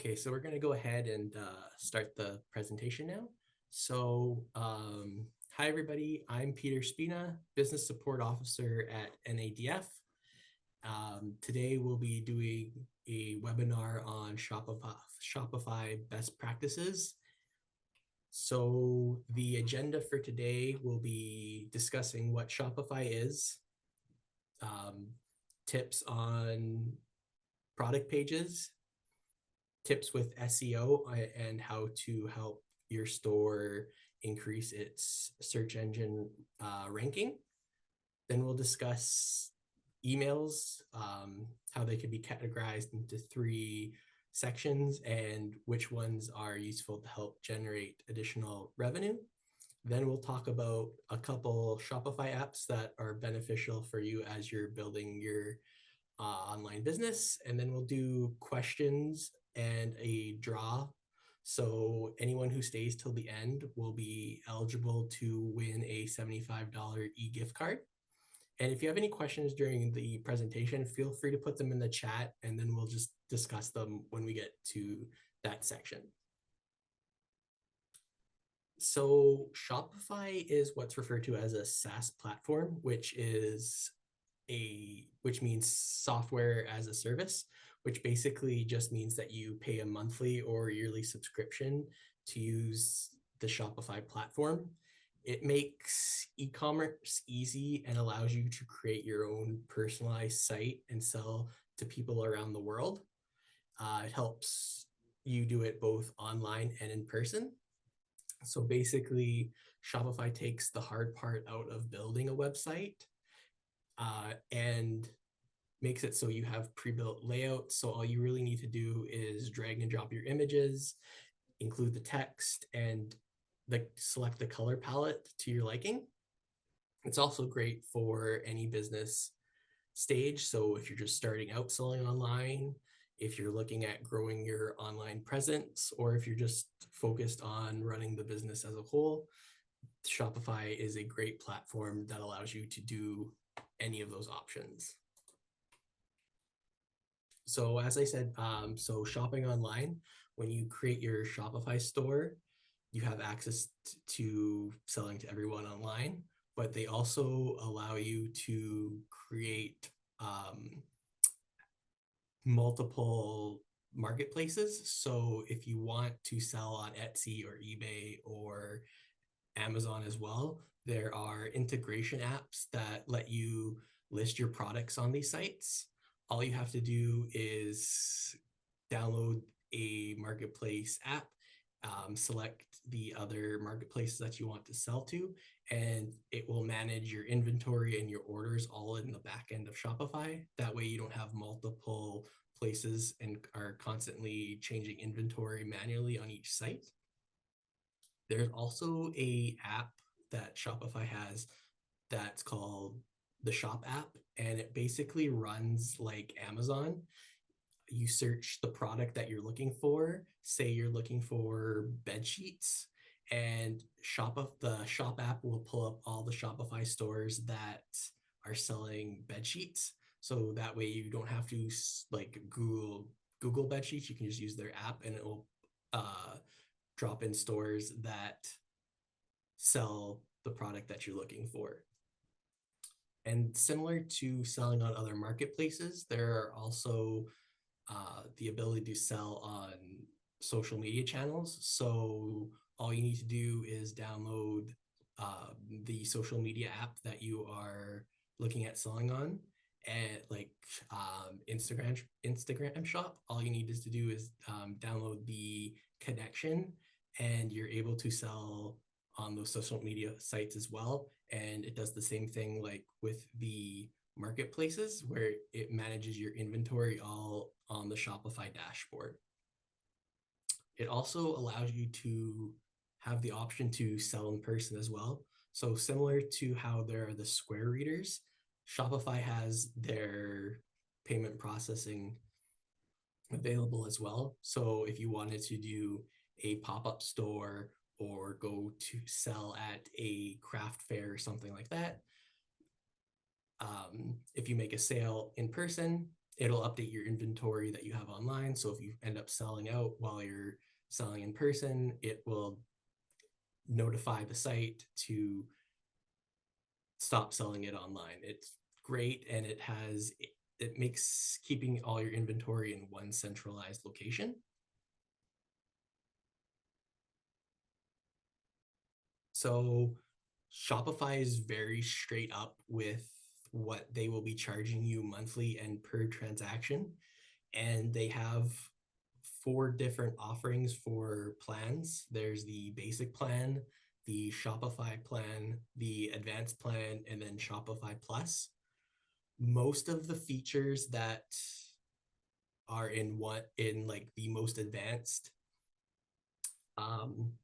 Okay, so we're going to go ahead and start the presentation now. Hi everybody, I'm Peter Spina, Business Support Officer at NADF. Today we'll be doing a webinar on Shopify best practices. So the agenda for today will be discussing what Shopify is, tips on product pages, tips with SEO and how to help your store increase its search engine ranking. Then we'll discuss emails, how they can be categorized into 3 sections and which ones are useful to help generate additional revenue. Then we'll talk about a couple Shopify apps that are beneficial for you as you're building your online business. And then we'll do questions and a draw. So anyone who stays till the end will be eligible to win a $75 e-gift card. And if you have any questions during the presentation, feel free to put them in the chat and then we'll just discuss them when we get to that section. So Shopify is what's referred to as a SaaS platform, which means software as a service, which basically just means that you pay a monthly or yearly subscription to use the Shopify platform. It makes e-commerce easy and allows you to create your own personalized site and sell to people around the world. It helps you do it both online and in person. So basically, Shopify takes the hard part out of building a website and makes it so you have pre-built layouts. So all you really need to do is drag and drop your images, include the text, and select the color palette to your liking. It's also great for any business stage. So if you're just starting out selling online, if you're looking at growing your online presence, or if you're just focused on running the business as a whole, Shopify is a great platform that allows you to do any of those options. So as I said, so shopping online, when you create your Shopify store, you have access to selling to everyone online, but they also allow you to create multiple marketplaces. So if you want to sell on Etsy or eBay or Amazon as well, there are integration apps that let you list your products on these sites. All you have to do is download a marketplace app, select the other marketplaces that you want to sell to, and it will manage your inventory and your orders all in the back end of Shopify. That way you don't have multiple places and are constantly changing inventory manually on each site. There's also an app that Shopify has that's called the Shop app, and it basically runs like Amazon. You search the product that you're looking for. Say you're looking for bed sheets, and the Shop app will pull up all the Shopify stores that are selling bed sheets. So that way you don't have to like Google bed sheets. You can just use their app, and it will drop in stores that sell the product that you're looking for. And similar to selling on other marketplaces, there are also the ability to sell on social media channels. So all you need to do is download the social media app that you are looking at selling on, and like Instagram shop. All you need to do is download the connection, and you're able to sell on those social media sites as well. And it does the same thing like with the marketplaces, where it manages your inventory all on the Shopify dashboard. It also allows you to have the option to sell in person as well. So similar to how there are the Square readers, Shopify has their payment processing available as well. So if you wanted to do a pop-up store or go to sell at a craft fair or something like that, if you make a sale in person, It'll update your inventory that you have online. So if you end up selling out while you're selling in person, it will notify the site to stop selling it online. It's great, and it makes keeping all your inventory in one centralized location. So Shopify is very straight up with what they will be charging you monthly and per transaction. And they have 4 different offerings for plans. There's the basic plan, the Shopify plan, the advanced plan, and then Shopify Plus. Most of the features that are in like the most advanced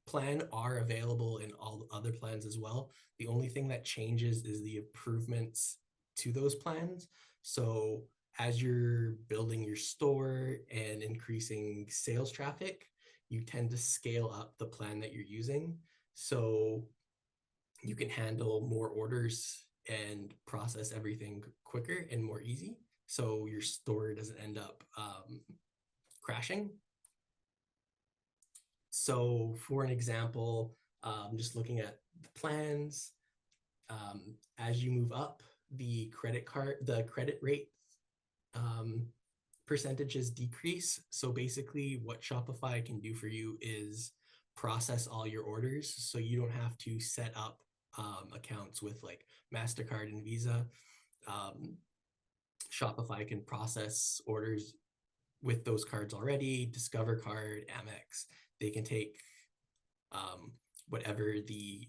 plan are available in all the other plans as well. The only thing that changes is the improvements to those plans. So as you're building your store and increasing sales traffic, you tend to scale up the plan that you're using. So you can handle more orders and process everything quicker and more easy. So your store doesn't end up crashing. So for an example, just looking at the plans, as you move up, the credit rate percentages decrease. So basically what Shopify can do for you is process all your orders. So you don't have to set up accounts with like MasterCard and Visa. Shopify can process orders with those cards already, Discover Card, Amex. They can take whatever the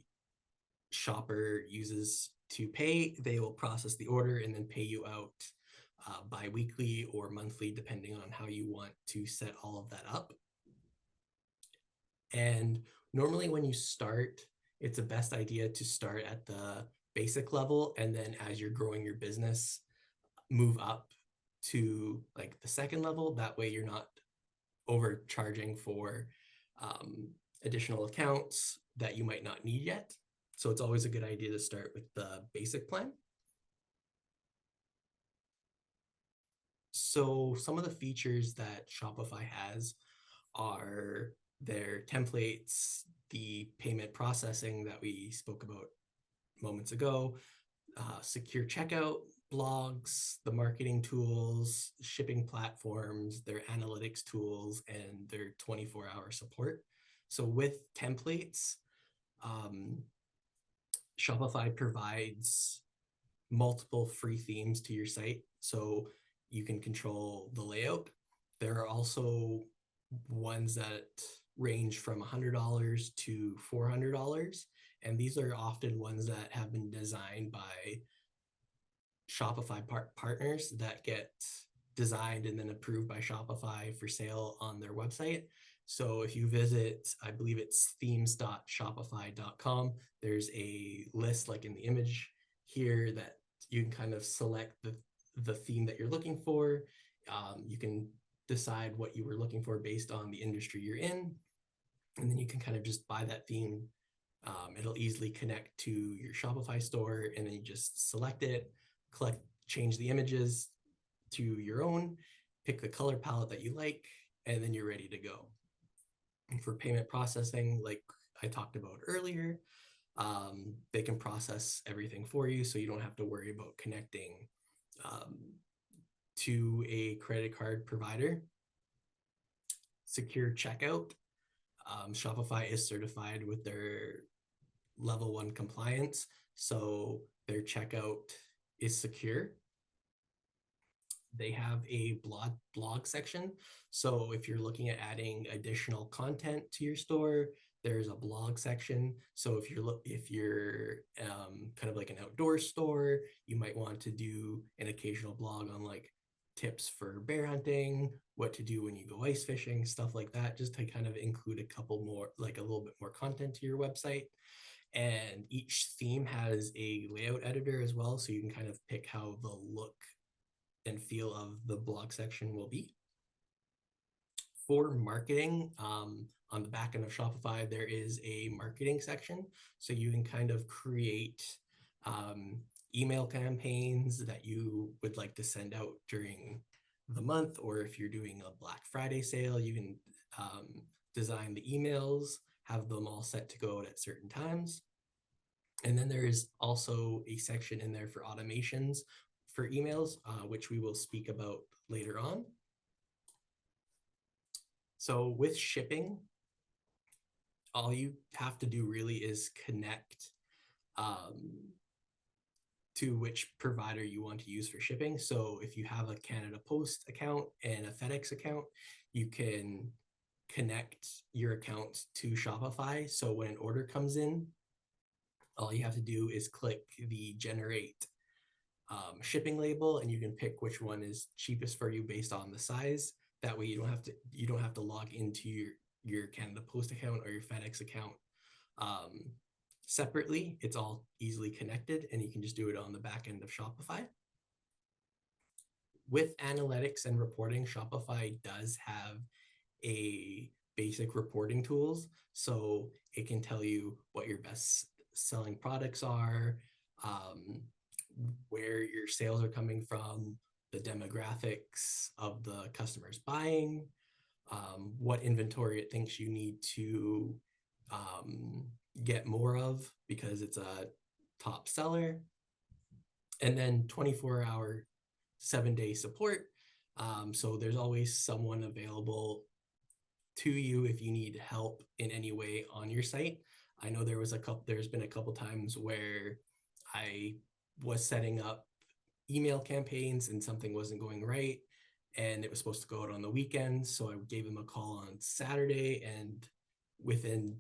shopper uses to pay. They will process the order and then pay you out bi-weekly or monthly, depending on how you want to set all of that up. And normally when you start, it's a best idea to start at the basic level, and then as you're growing your business, move up to like the second level. That way you're not overcharging for additional accounts that you might not need yet. So it's always a good idea to start with the basic plan. So some of the features that Shopify has are their templates, the payment processing that we spoke about moments ago, secure checkout, blogs, the marketing tools, shipping platforms, their analytics tools, and their 24-hour support. So with templates, Shopify provides multiple free themes to your site, so you can control the layout. There are also ones that range from $100 to $400, and these are often ones that have been designed by Shopify partners that get designed and then approved by Shopify for sale on their website. So if you visit, I believe it's themes.shopify.com, there's a list like in the image here that you can kind of select the theme that you're looking for. You can decide what you were looking for based on the industry you're in, and then you can kind of just buy that theme. It'll easily connect to your Shopify store, and then you just select it, change the images to your own, pick the color palette that you like, and then you're ready to go. And for payment processing, like I talked about earlier, they can process everything for you, so you don't have to worry about connecting to a credit card provider. Secure checkout. Shopify is certified with their level 1 compliance, so their checkout is secure. They have a blog section. So if you're looking at adding additional content to your store, there's a blog section. So if you're kind of like an outdoor store, you might want to do an occasional blog on like tips for bear hunting, what to do when you go ice fishing, stuff like that, just to kind of include a couple more, like a little bit more content to your website. And each theme has a layout editor as well, so you can kind of pick how the look and feel of the blog section will be. For marketing, on the back end of Shopify, there is a marketing section. So you can kind of create email campaigns that you would like to send out during the month, or if you're doing a Black Friday sale, you can design the emails, have them all set to go out at certain times. And then there is also a section in there for automations for emails, which we will speak about later on. So with shipping, all you have to do really is connect to which provider you want to use for shipping. So if you have a Canada Post account and a FedEx account, you can connect your account to Shopify. So when an order comes in, all you have to do is click the generate shipping label, and you can pick which one is cheapest for you based on the size. That way you don't have to log into your Canada Post account or your FedEx account separately. It's all easily connected, and you can just do it on the back end of Shopify. With analytics and reporting, Shopify does have a basic reporting tools. So it can tell you what your best selling products are, where your sales are coming from, the demographics of the customers buying, what inventory it thinks you need to get more of because it's a top seller, and then 24-hour, 7-day support. So there's always someone available to you if you need help in any way on your site. I know there's been a couple times where I was setting up email campaigns and something wasn't going right, and it was supposed to go out on the weekend. So I gave them a call on Saturday, and within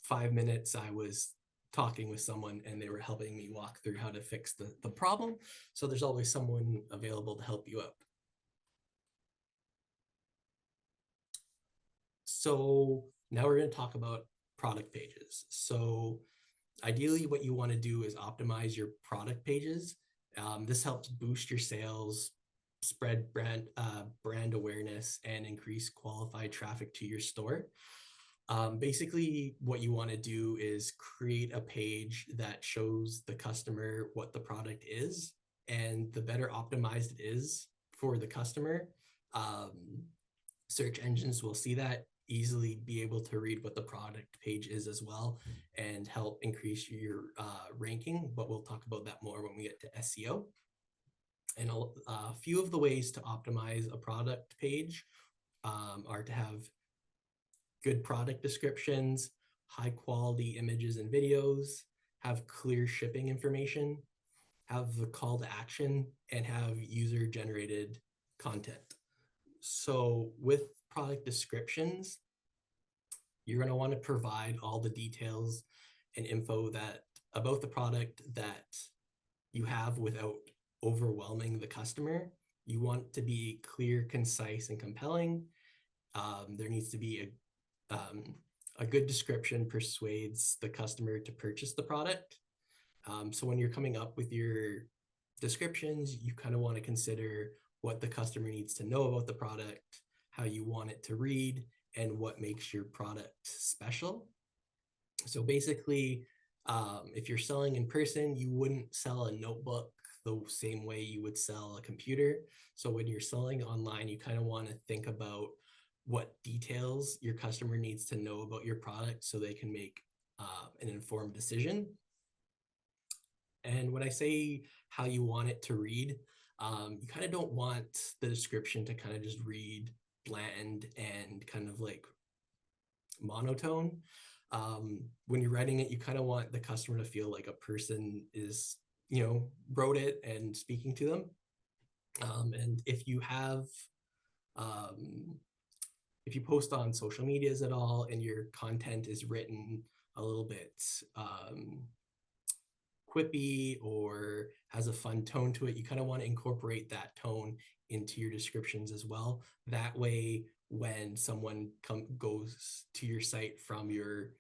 5 minutes, I was talking with someone and they were helping me walk through how to fix the problem. So there's always someone available to help you out. So now we're going to talk about product pages. So ideally, what you want to do is optimize your product pages. This helps boost your sales, spread brand awareness, and increase qualified traffic to your store. Basically, what you want to do is create a page that shows the customer what the product is, and the better optimized it is for the customer, search engines will see that, easily be able to read what the product page is as well, and help increase your ranking. But we'll talk about that more when we get to SEO. And a few of the ways to optimize a product page are to have good product descriptions, high quality images and videos, have clear shipping information, have the call to action, and have user generated content. So with product descriptions, you're going to want to provide all the details and info about the product that you have without overwhelming the customer. You want to be clear, concise, and compelling. There needs to be a good description persuades the customer to purchase the product. So when you're coming up with your descriptions, you kind of want to consider what the customer needs to know about the product, how you want it to read, and what makes your product special. So basically, if you're selling in person, you wouldn't sell a notebook the same way you would sell a computer. So when you're selling online, you kind of want to think about what details your customer needs to know about your product so they can make an informed decision. And when I say how you want it to read, you kind of don't want the description to kind of just read bland and kind of like monotone. When you're writing it, you kind of want the customer to feel like a person is, wrote it and speaking to them. And if you have, if you post on social medias at all and your content is written a little bit quippy or has a fun tone to it, you kind of want to incorporate that tone into your descriptions as well. That way, when someone goes to your site from your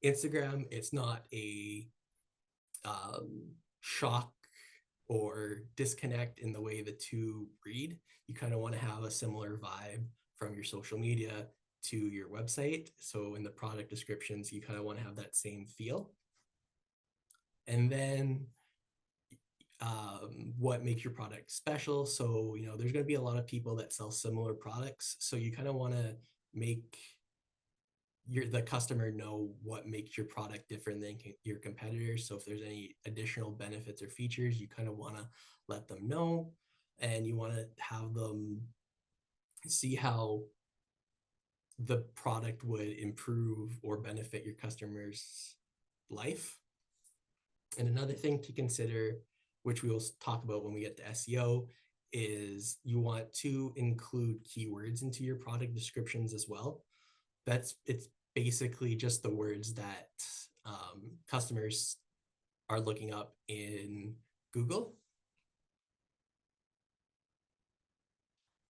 Instagram, it's not a shock or disconnect in the way the two read. You kind of want to have a similar vibe from your social media to your website. So in the product descriptions, you kind of want to have that same feel. And then what makes your product special. So, there's going to be a lot of people that sell similar products. So you kind of want to make the customer know what makes your product different than your competitors. So if there's any additional benefits or features, you kind of want to let them know, and you want to have them see how the product would improve or benefit your customer's life. And another thing to consider, which we will talk about when we get to SEO, is you want to include keywords into your product descriptions as well. It's basically just the words that customers are looking up in Google.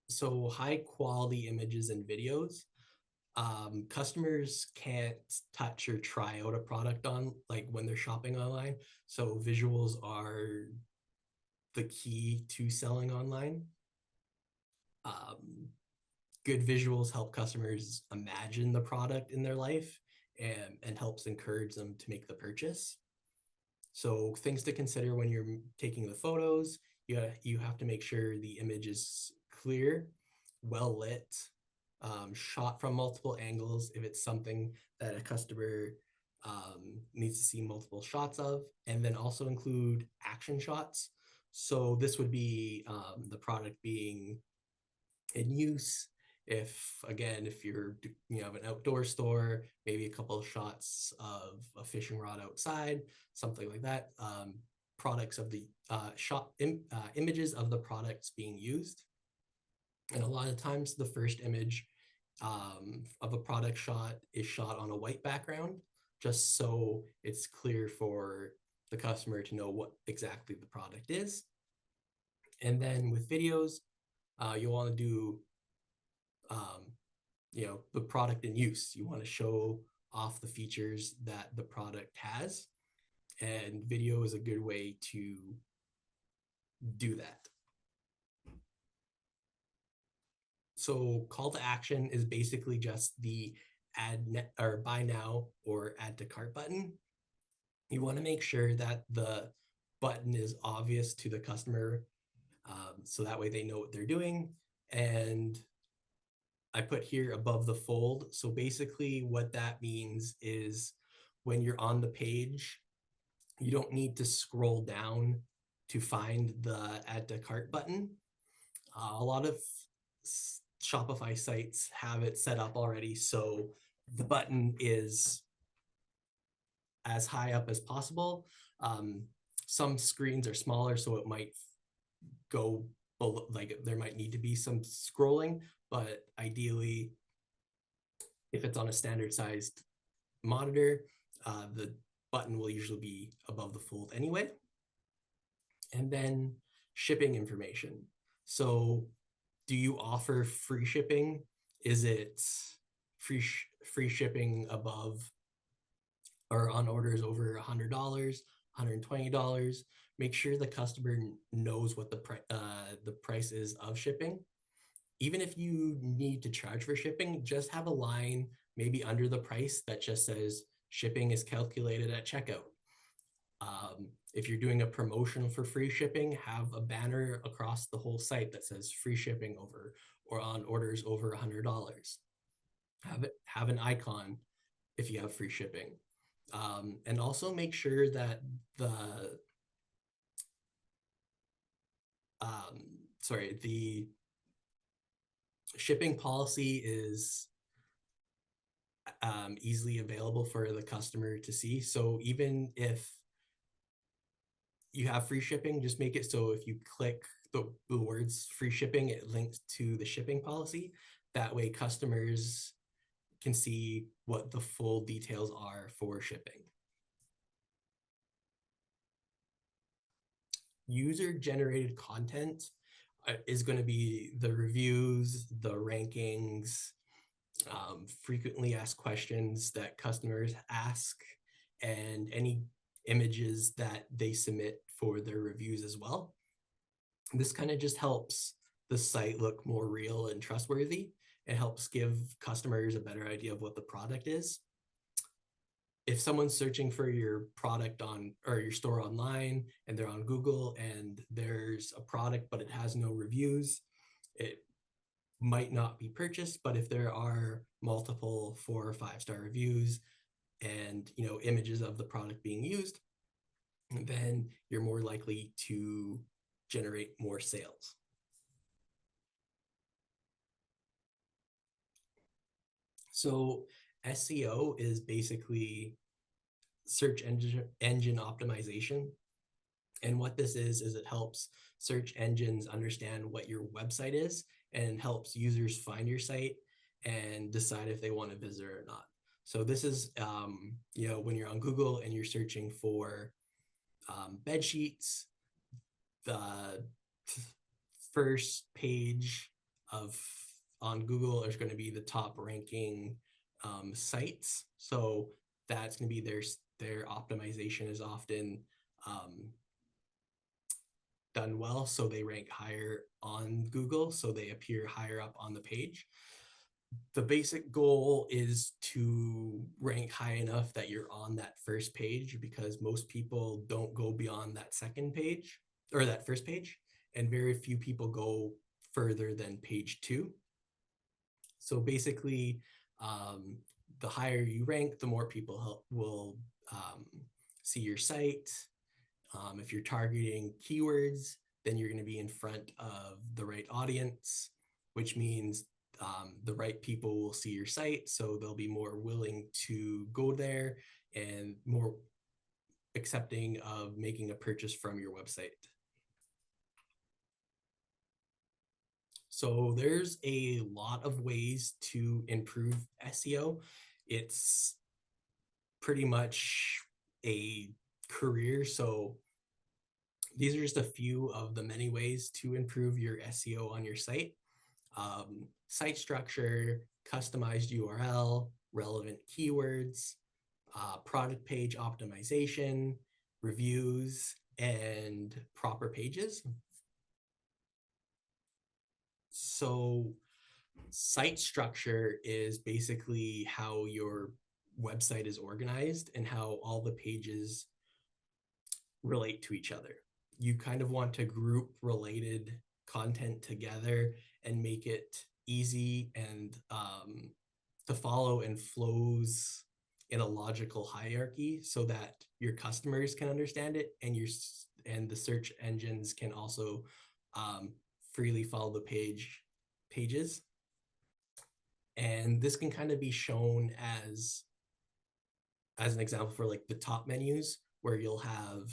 So high quality images and videos. Customers can't touch or try out a product on, like, when they're shopping online. So visuals are the key to selling online. Good visuals help customers imagine the product in their life and helps encourage them to make the purchase. So things to consider when you're taking the photos: you have to make sure the image is clear, well lit, shot from multiple angles if it's something that a customer needs to see multiple shots of, and then also include action shots. So this would be the product being in use. If you have an outdoor store, maybe a couple of shots of a fishing rod outside, something like that. Products of the images of the products being used. And a lot of times the first image of a product shot is shot on a white background, just so it's clear for the customer to know what exactly the product is. And then with videos, you want to do the product in use. You want to show off the features that the product has, and video is a good way to do that. So call to action is basically just the buy now or add to cart button. You want to make sure that the button is obvious to the customer, so that way they know what they're doing. And I put here above the fold. So basically what that means is when you're on the page, you don't need to scroll down to find the add to cart button. A lot of Shopify sites have it set up already, so the button is as high up as possible. Some screens are smaller, so it might go below, like there might need to be some scrolling, but ideally, if it's on a standard sized monitor, the button will usually be above the fold anyway. And then shipping information. So do you offer free shipping? Is it free shipping above or on orders over $100, $120? Make sure the customer knows what the price is of shipping. Even if you need to charge for shipping, just have a line maybe under the price that just says shipping is calculated at checkout. If you're doing a promotion for free shipping, have a banner across the whole site that says free shipping over or on orders over $100. Have an icon if you have free shipping. And also make sure that the shipping policy is easily available for the customer to see. So even if you have free shipping, just make it so if you click the words free shipping, it links to the shipping policy. That way customers can see what the full details are for shipping. User-generated content is going to be the reviews, the rankings, frequently asked questions that customers ask, and any images that they submit for their reviews as well. This kind of just helps the site look more real and trustworthy. It helps give customers a better idea of what the product is. if someone's searching for your product on or your store online and they're on Google and there's a product but it has no reviews, it might not be purchased. But if there are multiple 4 or 5-star reviews and images of the product being used, then you're more likely to generate more sales. So SEO is basically search engine optimization. And what this is it helps search engines understand what your website is and helps users find your site and decide if they want to visit or not. So this is, when you're on Google and you're searching for bed sheets, the first page on Google is going to be the top ranking sites. So that's going to be their optimization is often done well, so they rank higher on Google, so they appear higher up on the page. The basic goal is to rank high enough that you're on that first page, because most people don't go beyond that second page or that first page, and very few people go further than page 2. So basically, the higher you rank, the more people will see your site. If you're targeting keywords, then you're going to be in front of the right audience, which means the right people will see your site, so they'll be more willing to go there and more accepting of making a purchase from your website. So there's a lot of ways to improve SEO. It's pretty much a career. So these are just a few of the many ways to improve your SEO on your site. Site structure, customized URL, relevant keywords, product page optimization, reviews, and proper pages. So site structure is basically how your website is organized and how all the pages relate to each other. You kind of want to group related content together and make it easy and to follow and flows in a logical hierarchy so that your customers can understand it and the search engines can also freely follow the pages. And this can kind of be shown as an example for like the top menus, where you'll have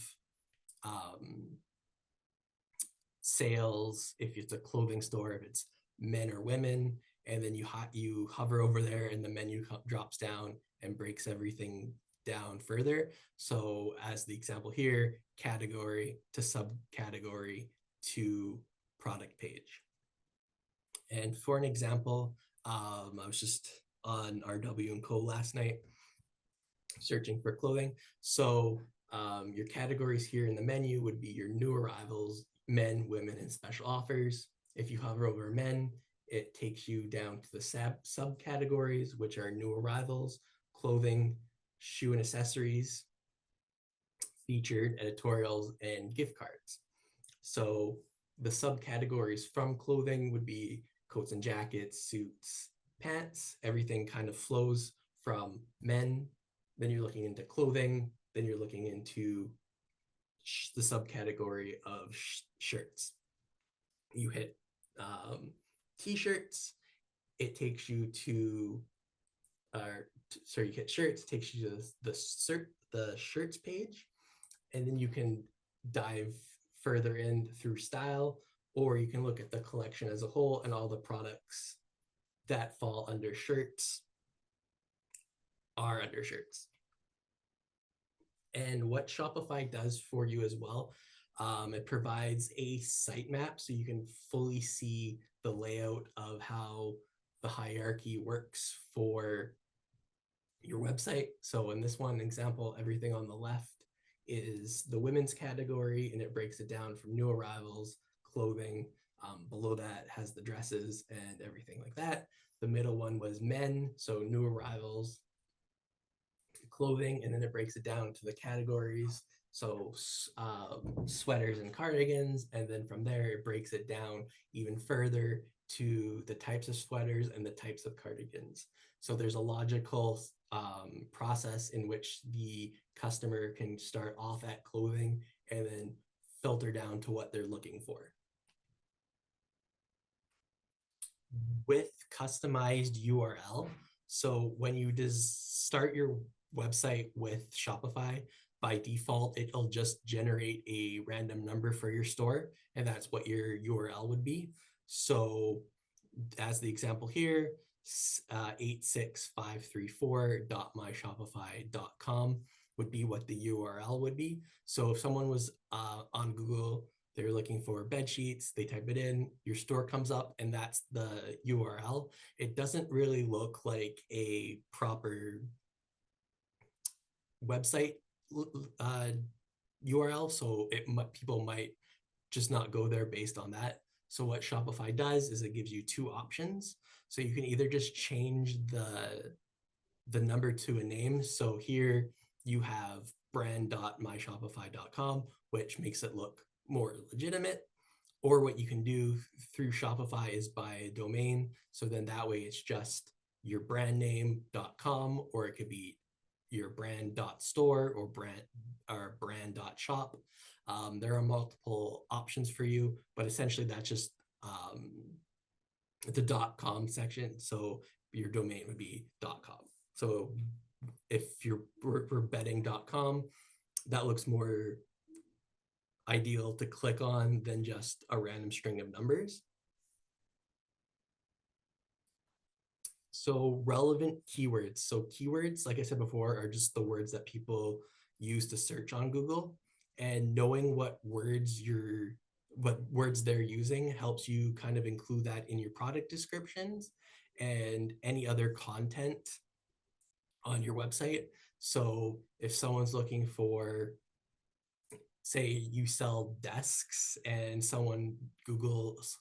sales if it's a clothing store, if it's men or women, and then you hover over there and the menu drops down and breaks everything down further. So as the example here, category to subcategory to product page. And for an example, I was just on 𝗪𝗶𝗹𝗹 last night searching for clothing. So your categories here in the menu would be your new arrivals, men, women, and special offers. If you hover over men, it takes you down to the subcategories, which are new arrivals, clothing, shoe and accessories, featured, editorials, and gift cards. So the subcategories from clothing would be coats and jackets, suits, pants. Everything kind of flows from men. Then you're looking into clothing. Then you're looking into the subcategory of shirts. You hit t-shirts, it takes you to, you hit shirts, it takes you to the shirts page, and then you can dive further in through style, or you can look at the collection as a whole and all the products that fall under shirts are under shirts. And what Shopify does for you as well, it provides a sitemap so you can fully see the layout of how the hierarchy works for your website. So in this one example, everything on the left is the women's category, and it breaks it down from new arrivals, clothing. Below that has the dresses and everything like that. The middle one was men, so new arrivals, clothing, and then it breaks it down to the categories. So sweaters and cardigans, and then from there it breaks it down even further to the types of sweaters and the types of cardigans. So there's a logical process in which the customer can start off at clothing and then filter down to what they're looking for. With customized URL, so when you start your website with Shopify, by default, it'll just generate a random number for your store, and that's what your URL would be. So as the example here, 86534.myshopify.com would be what the URL would be. So if someone was on Google, they're looking for bed sheets, they type it in, your store comes up, and that's the URL. It doesn't really look like a proper website URL, so people might just not go there based on that. So what Shopify does is it gives you two options. So you can either just change the number to a name. So here you have brand.myshopify.com, which makes it look more legitimate. Or what you can do through Shopify is buy a domain. So then that way it's just your brandname.com, or it could be your brand.store or brand.shop. There are multiple options for you, but essentially that's just the .com section. So your domain would be .com. So if we're betting.com, that looks more ideal to click on than just a random string of numbers. So relevant keywords. So keywords, like I said before, are just the words that people use to search on Google, and knowing what words they're using helps you kind of include that in your product descriptions and any other content on your website. So if someone's looking for, say you sell desks, and someone Googles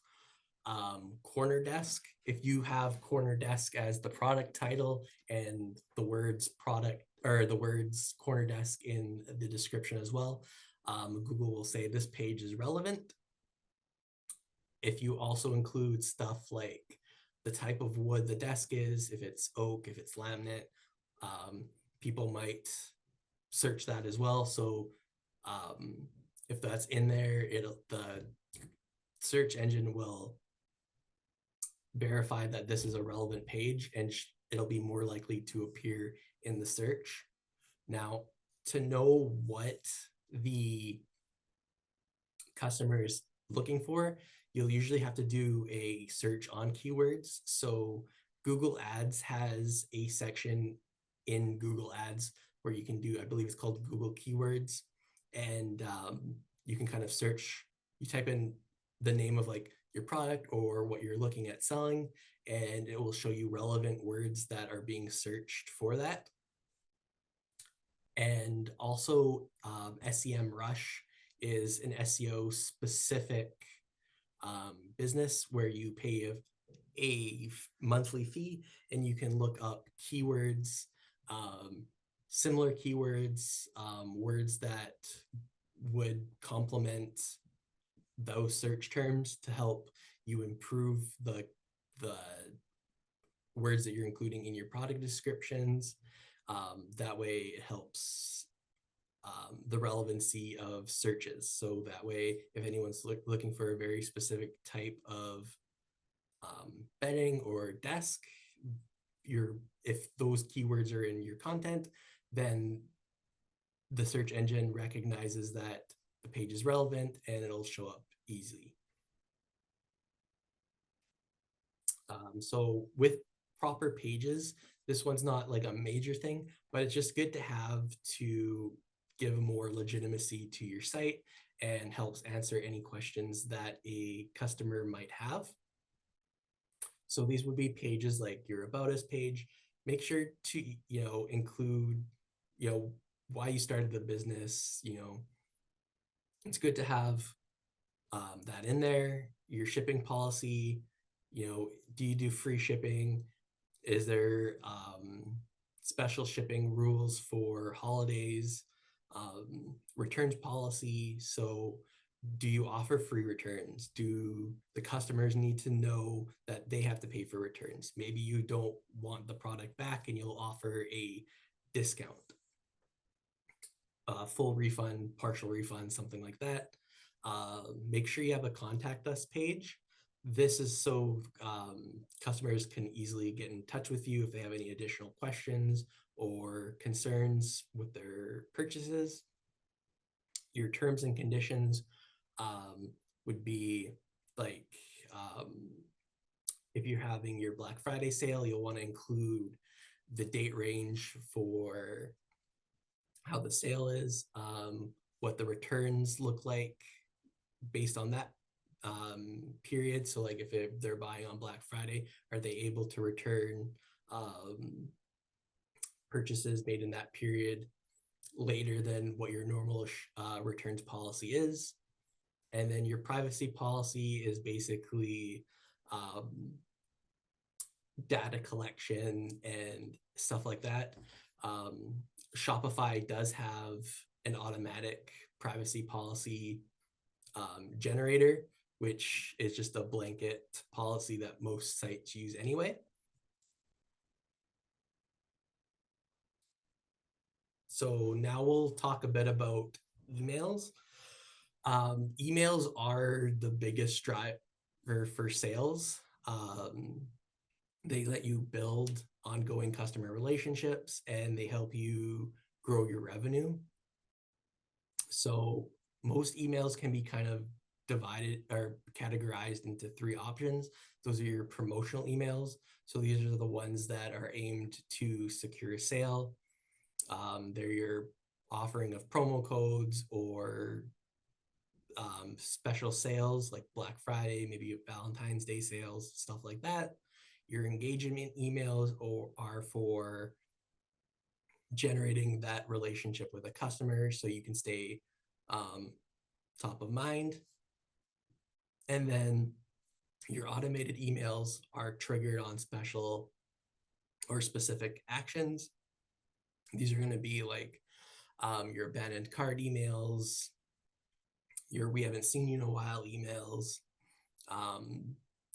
corner desk, if you have corner desk as the product title and the words product or the words corner desk in the description as well, Google will say this page is relevant. If you also include stuff like the type of wood the desk is, if it's oak, if it's laminate, people might search that as well. So if that's in there, the search engine will verify that this is a relevant page, and it'll be more likely to appear in the search. Now, to know what the customer is looking for, you'll usually have to do a search on keywords. So Google Ads has a section in Google Ads where you can do, I believe it's called Google Keywords, and you can kind of search, you type in the name of like your product or what you're looking at selling, and it will show you relevant words that are being searched for that. And also SEMrush is an SEO specific business where you pay a monthly fee, and you can look up keywords, similar keywords, words that would complement those search terms to help you improve the words that you're including in your product descriptions. That way it helps the relevancy of searches. So that way, if anyone's looking for a very specific type of bedding or desk, if those keywords are in your content, then the search engine recognizes that the page is relevant and it'll show up easily. So with proper pages, this one's not like a major thing, but it's just good to have to give more legitimacy to your site and helps answer any questions that a customer might have. So these would be pages like your About Us page. Make sure to, include, why you started the business. It's good to have that in there. Your shipping policy, do you do free shipping? Is there special shipping rules for holidays, returns policy. So do you offer free returns? Do the customers need to know that they have to pay for returns? Maybe you don't want the product back and you'll offer a discount, full refund, partial refund, something like that. Make sure you have a contact us page. This is so customers can easily get in touch with you if they have any additional questions or concerns with their purchases. Your terms and conditions would be like, if you're having your Black Friday sale, you'll want to include the date range for how the sale is, what the returns look like based on that period. So like if they're buying on Black Friday, are they able to return purchases made in that period later than what your normal returns policy is? And then your privacy policy is basically data collection and stuff like that. Shopify does have an automatic privacy policy generator, which is just a blanket policy that most sites use anyway. So now we'll talk a bit about emails. Emails are the biggest driver for sales. They let you build ongoing customer relationships and they help you grow your revenue. So most emails can be kind of divided or categorized into three options. Those are your promotional emails. So these are the ones that are aimed to secure a sale. They're your offering of promo codes or special sales like Black Friday, maybe Valentine's Day sales, stuff like that. Your engagement emails are for generating that relationship with a customer so you can stay top of mind. And then your automated emails are triggered on special or specific actions. These are going to be like your abandoned cart emails, your we haven't seen you in a while emails,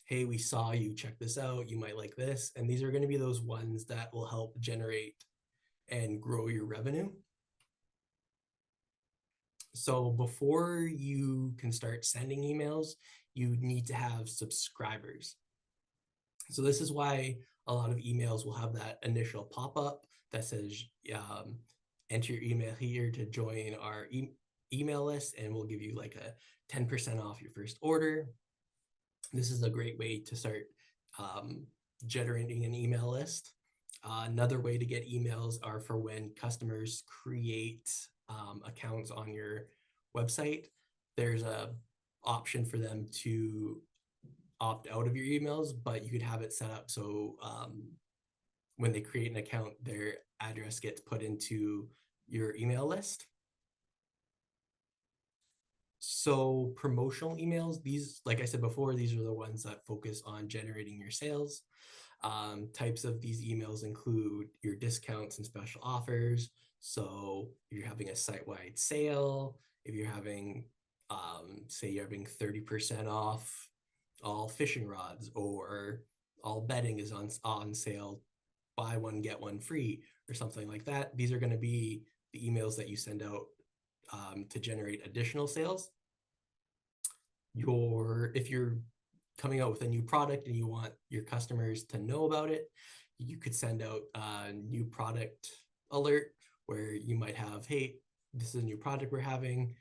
hey, we saw you, check this out, you might like this. And these are going to be those ones that will help generate and grow your revenue. So before you can start sending emails, you need to have subscribers. So this is why a lot of emails will have that initial pop-up that says, enter your email here to join our email list, and we'll give you like a 10% off your first order. This is a great way to start generating an email list. Another way to get emails are for when customers create accounts on your website. There's a option for them to opt out of your emails, but you could have it set up so when they create an account, their address gets put into your email list. So promotional emails, these, like I said before, these are the ones that focus on generating your sales. Types of these emails include your discounts and special offers. So if you're having a site-wide sale, if you're having, say you're having 30% off all fishing rods, or all bedding is on sale, buy one, get one free, or something like that. These are going to be the emails that you send out to generate additional sales. If you're coming out with a new product and you want your customers to know about it, you could send out a new product alert where you might have, hey, this is a new product we're having.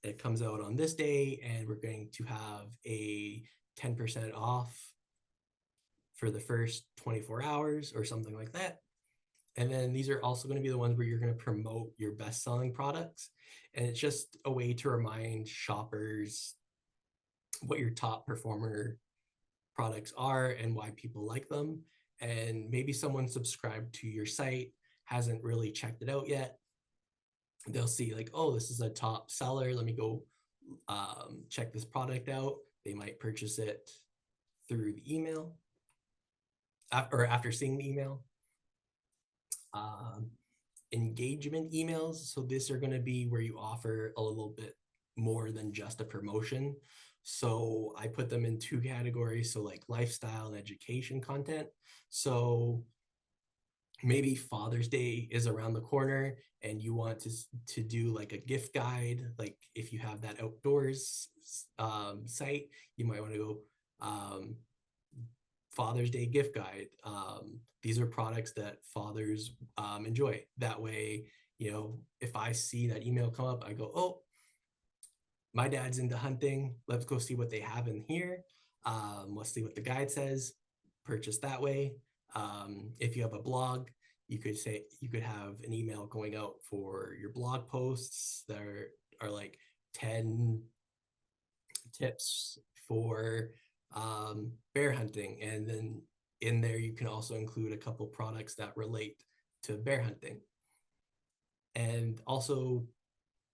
It comes out on this day and we're going to have a 10% off for the first 24 hours or something like that. And then these are also going to be the ones where you're going to promote your best-selling products. And it's just a way to remind shoppers what your top performer products are and why people like them. And maybe someone subscribed to your site, hasn't really checked it out yet. They'll see like, oh, this is a top seller. Let me go check this product out. They might purchase it through the email or after seeing the email. Engagement emails. So these are going to be where you offer a little bit more than just a promotion. So I put them in two categories. So like lifestyle and education content. So maybe Father's Day is around the corner and you want to do like a gift guide. Like if you have that outdoors site, you might want to go Father's Day gift guide. These are products that fathers enjoy. That way, you know, if I see that email come up, I go, oh, my dad's into hunting. Let's go see what they have in here. Let's see what the guide says. Purchase that way. If you have a blog, you could have an email going out for your blog posts that are like 10 tips for bear hunting, and then in there you can also include a couple products that relate to bear hunting. And also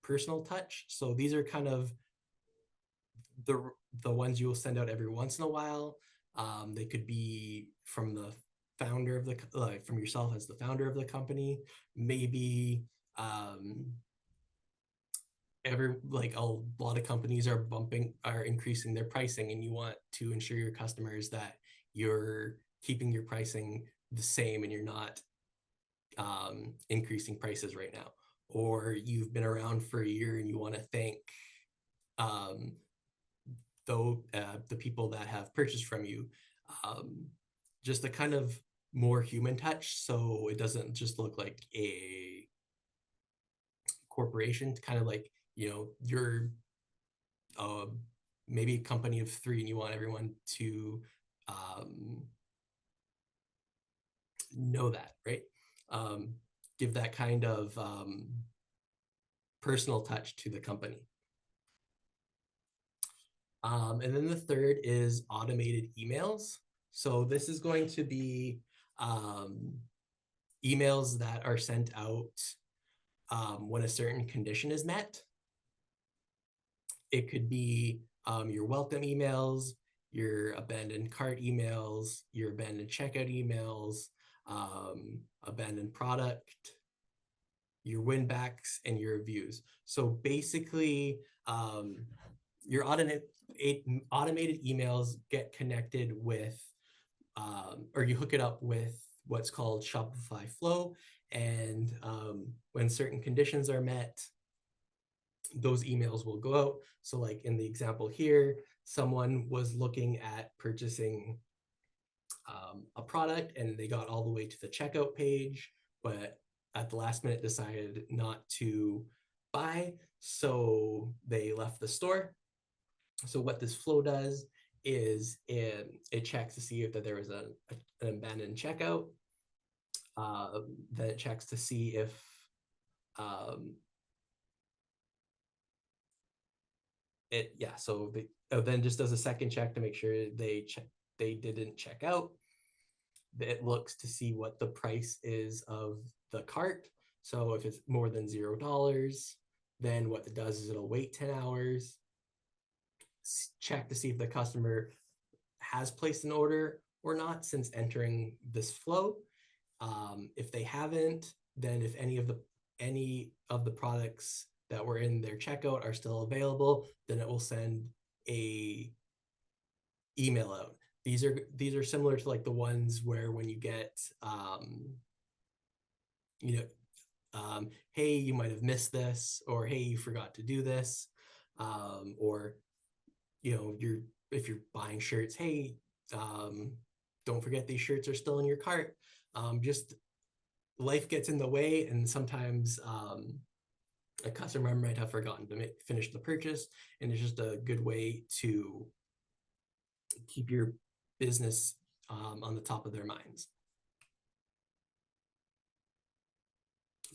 personal touch. So these are kind of the ones you will send out every once in a while. They could be from the founder of the from yourself as the founder of the company. Maybe a lot of companies are increasing their pricing, and you want to ensure your customers that you're keeping your pricing the same and you're not increasing prices right now. Or you've been around for a year and you want to thank the people that have purchased from you. Just a kind of more human touch, so it doesn't just look like a corporation. Kind of like, you know, you're maybe a company of 3 and you want everyone to know that, right? Give that kind of personal touch to the company. And then the third is automated emails. So this is going to be emails that are sent out when a certain condition is met. It could be your welcome emails, your abandoned cart emails, your abandoned checkout emails, abandoned product, your win backs, and your reviews. So basically, your automated emails get connected with, or you hook it up with what's called Shopify Flow. And when certain conditions are met, those emails will go out. So like in the example here, someone was looking at purchasing a product and they got all the way to the checkout page, but at the last minute decided not to buy. So they left the store. So what this flow does is it checks to see if that there was an abandoned checkout. Then it checks to see if then just does a second check to make sure they didn't check out. It looks to see what the price is of the cart. So if it's more than $0, then what it does is it'll wait 10 hours, check to see if the customer has placed an order or not since entering this flow. If they haven't, then if any of the products that were in their checkout are still available, then it will send a email out. These are similar to like the ones where when you get hey, you might have missed this, or hey, you forgot to do this, or if you're buying shirts, hey, don't forget these shirts are still in your cart. Just life gets in the way, and sometimes a customer might have forgotten to finish the purchase, and it's just a good way to keep your business on the top of their minds.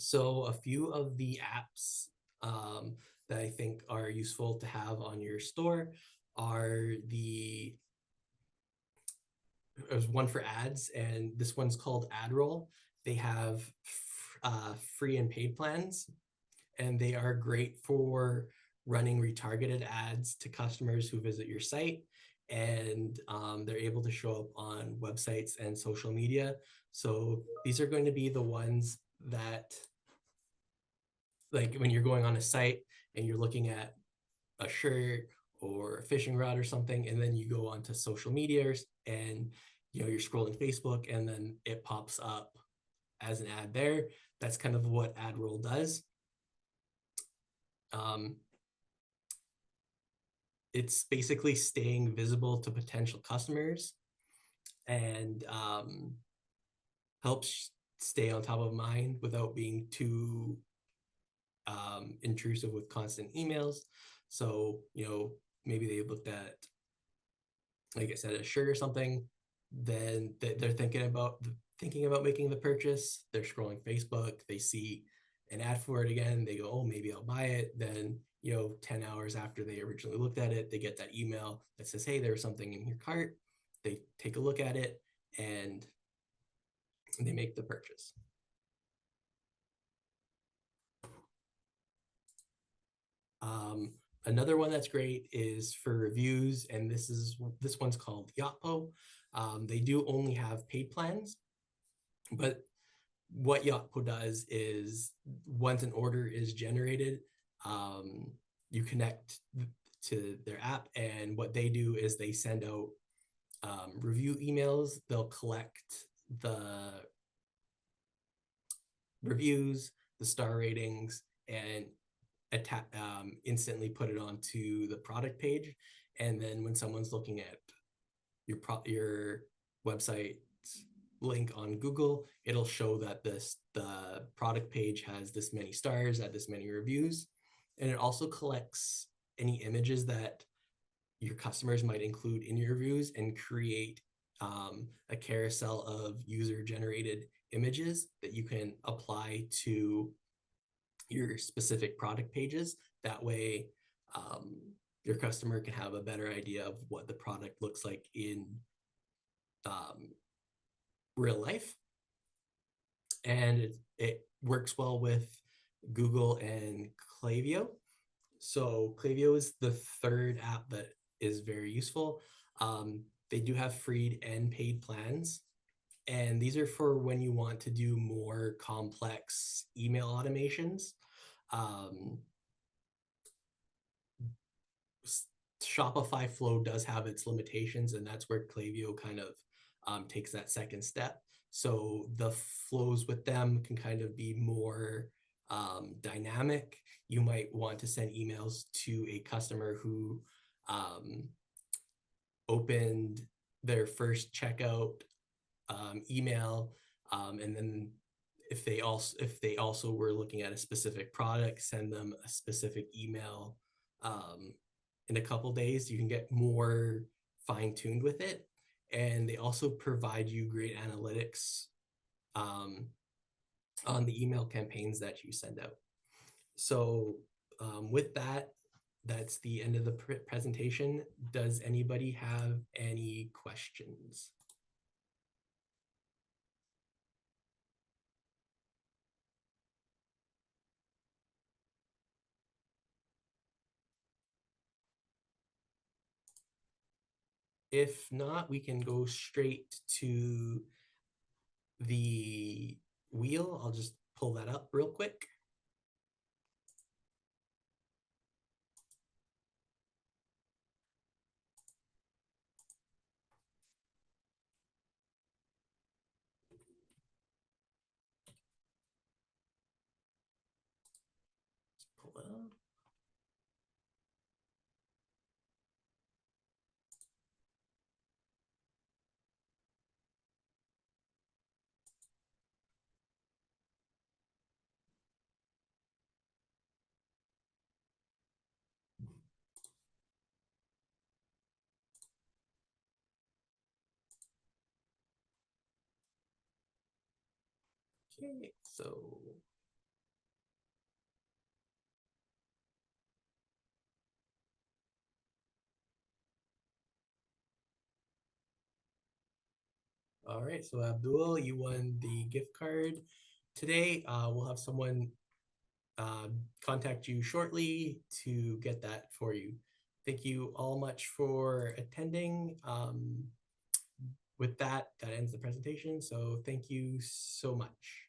So a few of the apps that I think are useful to have on your store are there's one for ads, and this one's called 𝗪𝗲. They have free and paid plans, and they are great for running retargeted ads to customers who visit your site. and they're able to show up on websites and social media. So these are going to be the ones that, like when you're going on a site and you're looking at a shirt or a fishing rod or something, and then you go onto social media and you're scrolling Facebook and then it pops up as an ad there. That's kind of what 𝗪𝗵𝗹 does. It's basically staying visible to potential customers and helps stay on top of mind without being too intrusive with constant emails. So, maybe they looked at, like I said, a shirt or something, then they're thinking about making the purchase. They're scrolling Facebook, they see an ad for it again, they go, oh, maybe I'll buy it. Then 10 hours after they originally looked at it, they get that email that says, hey, there's something in your cart. They take a look at it and they make the purchase. Another one that's great is for reviews, and this one's called 𝗪𝗵𝗹𝗪. They do only have paid plans, but what 𝗪𝗵𝗹𝗪 does is once an order is generated, you connect to their app, and what they do is they send out review emails. They'll collect the reviews, the star ratings, and instantly put it onto the product page. And then when someone's looking at your website link on Google, it'll show that the product page has this many stars at this many reviews. And it also collects any images that your customers might include in your reviews and create a carousel of user-generated images that you can apply to your specific product pages. That way, your customer can have a better idea of what the product looks like in real life. And it works well with Google and 𝗪𝗵𝗹𝗹. So 𝗪𝗪𝗹𝗹 is the third app that is very useful. They do have free and paid plans. And these are for when you want to do more complex email automations. Shopify Flow does have its limitations, and that's where 𝗪𝗪𝗹𝗪 kind of takes that second step. So the flows with them can kind of be more dynamic. You might want to send emails to a customer who opened their first checkout email, and then if they also were looking at a specific product, send them a specific email in a couple days. You can get more fine-tuned with it. And they also provide you great analytics on the email campaigns that you send out. So with that, that's the end of the presentation. Does anybody have any questions? If not, we can go straight to the wheel. I'll just pull that up real quick. Pull it up. Okay, so all right, so Abdul, you won the gift card today. We'll have someone contact you shortly to get that for you. Thank you all much for attending. With that, that ends the presentation. So thank you so much.